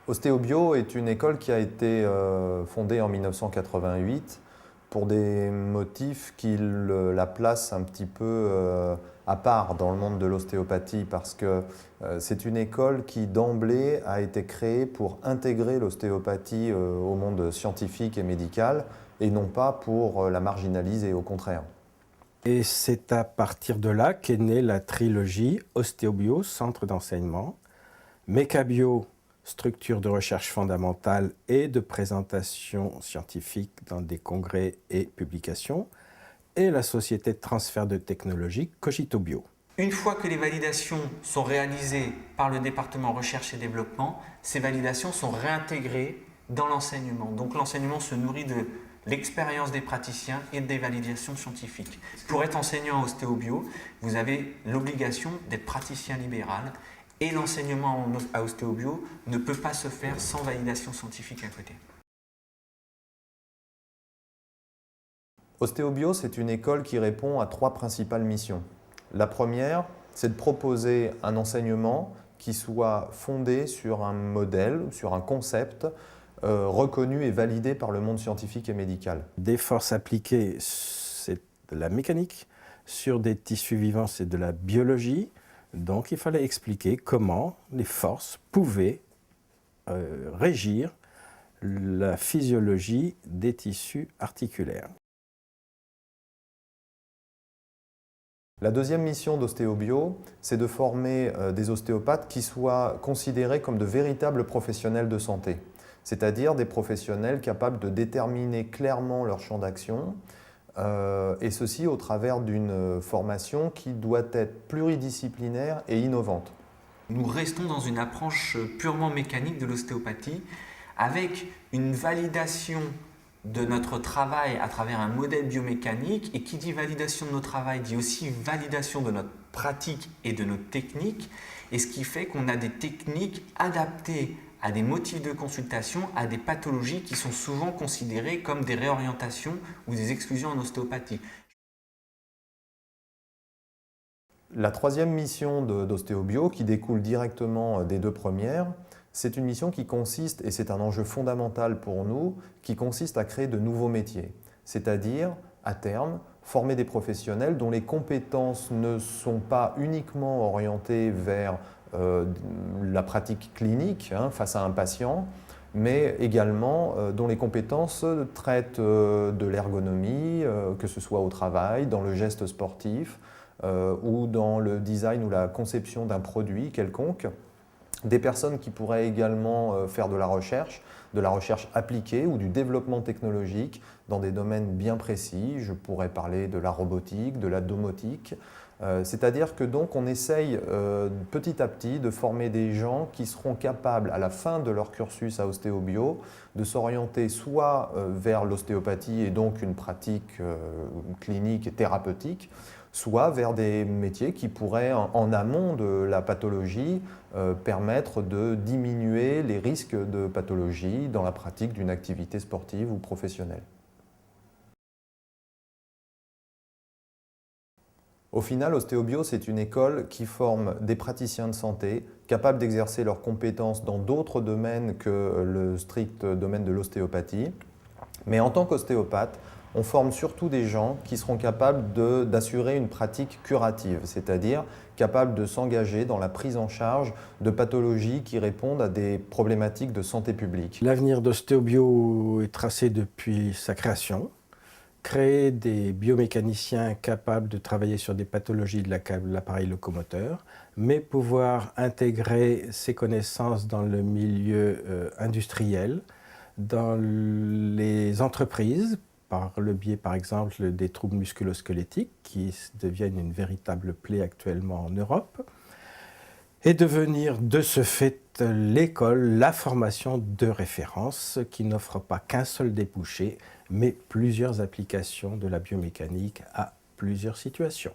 Ostéobio est une école qui a été fondée en 1988 pour des motifs qui la placent un petit peu à part dans le monde de l'ostéopathie parce que c'est une école qui d'emblée a été créée pour intégrer l'ostéopathie au monde scientifique et médical et non pas pour la marginaliser, au contraire. Et c'est à partir de là qu'est née la trilogie Ostéobio, centre d'enseignement, Mécabio, structure de recherche fondamentale et de présentation scientifique dans des congrès et publications, et la société de transfert de technologie Cogitobio. Une fois que les validations sont réalisées par le département recherche et développement, ces validations sont réintégrées dans l'enseignement. Donc l'enseignement se nourrit de l'expérience des praticiens et des validations scientifiques. Pour être enseignant à ostéobio, vous avez l'obligation d'être praticien libéral et l'enseignement à ostéobio ne peut pas se faire sans validation scientifique à côté. Ostéobio, c'est une école qui répond à 3 principales missions. La première, c'est de proposer un enseignement qui soit fondé sur un modèle, sur un concept reconnu et validé par le monde scientifique et médical. Des forces appliquées, c'est de la mécanique. Sur des tissus vivants, c'est de la biologie. Donc il fallait expliquer comment les forces pouvaient régir la physiologie des tissus articulaires. La deuxième mission d'Ostéobio, c'est de former des ostéopathes qui soient considérés comme de véritables professionnels de santé, c'est-à-dire des professionnels capables de déterminer clairement leur champ d'action, et ceci au travers d'une formation qui doit être pluridisciplinaire et innovante. Nous restons dans une approche purement mécanique de l'ostéopathie avec une validation de notre travail à travers un modèle biomécanique, et qui dit validation de notre travail dit aussi validation de notre pratique et de notre technique, et ce qui fait qu'on a des techniques adaptées à des motifs de consultation, à des pathologies qui sont souvent considérées comme des réorientations ou des exclusions en ostéopathie. La troisième mission d'Ostéobio, qui découle directement des 2 premières, c'est une mission qui consiste, et c'est un enjeu fondamental pour nous, qui consiste à créer de nouveaux métiers. C'est-à-dire, à terme, former des professionnels dont les compétences ne sont pas uniquement orientées vers la pratique clinique face à un patient, mais également dont les compétences traitent de l'ergonomie, que ce soit au travail, dans le geste sportif, ou dans le design ou la conception d'un produit quelconque. Des personnes qui pourraient également faire de la recherche appliquée ou du développement technologique dans des domaines bien précis. Je pourrais parler de la robotique, de la domotique. C'est-à-dire que donc on essaye petit à petit de former des gens qui seront capables à la fin de leur cursus à Ostéobio de s'orienter soit vers l'ostéopathie et donc une pratique clinique et thérapeutique, soit vers des métiers qui pourraient, en amont de la pathologie, permettre de diminuer les risques de pathologie dans la pratique d'une activité sportive ou professionnelle. Au final, Ostéobio, c'est une école qui forme des praticiens de santé capables d'exercer leurs compétences dans d'autres domaines que le strict domaine de l'ostéopathie. Mais en tant qu'ostéopathe, on forme surtout des gens qui seront capables d'assurer une pratique curative, c'est-à-dire capables de s'engager dans la prise en charge de pathologies qui répondent à des problématiques de santé publique. L'avenir d'Ostéobio est tracé depuis sa création. Créer des biomécaniciens capables de travailler sur des pathologies de l'appareil locomoteur, mais pouvoir intégrer ces connaissances dans le milieu industriel, dans les entreprises, par le biais par exemple des troubles musculo-squelettiques qui deviennent une véritable plaie actuellement en Europe, et devenir de ce fait l'école, la formation de référence qui n'offre pas qu'un seul débouché, mais plusieurs applications de la biomécanique à plusieurs situations.